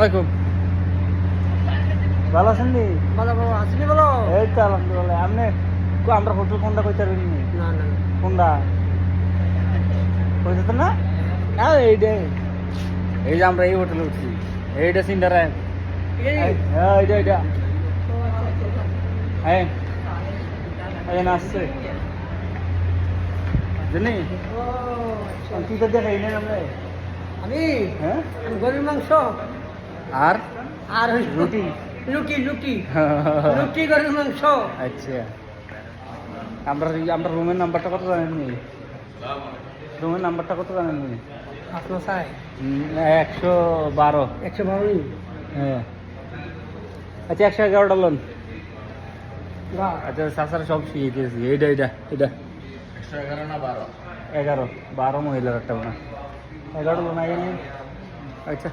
আলাইকুম। ভালো আছেন নি? ভালো বাবা আসেনি বলো। এই তো আলহামদুলিল্লাহ। আপনি আমরা হোটেল কোনটা কইতে পারবেন নি? না না কোনটা কইতে না? এইটা এই যে আমরা এই হোটেলে উঠছি, এইটা সিন্ডার এইটা এইটা হ্যাঁ এই আসছে জানি তুই তো দেখাই না আমরা। আমি হ্যাঁ গরুর মাংস আর আর রুটি। লুটি লুটি লুটি গরুর মাংস। আচ্ছা আমরা আমরা রুমের নাম্বারটা কত জানেন নি? রুমের নাম্বারটা কত জানেন নি? আপনার চাই 112। 112 হ্যাঁ আচ্ছা 111টা লোন। আচ্ছা সাসারা সব শিখিয়ে দিয়েছি। এইটা এইটা এটা 111 না 12? 11 12 মহিলার একটা না 11 লোন আগে নেই। আচ্ছা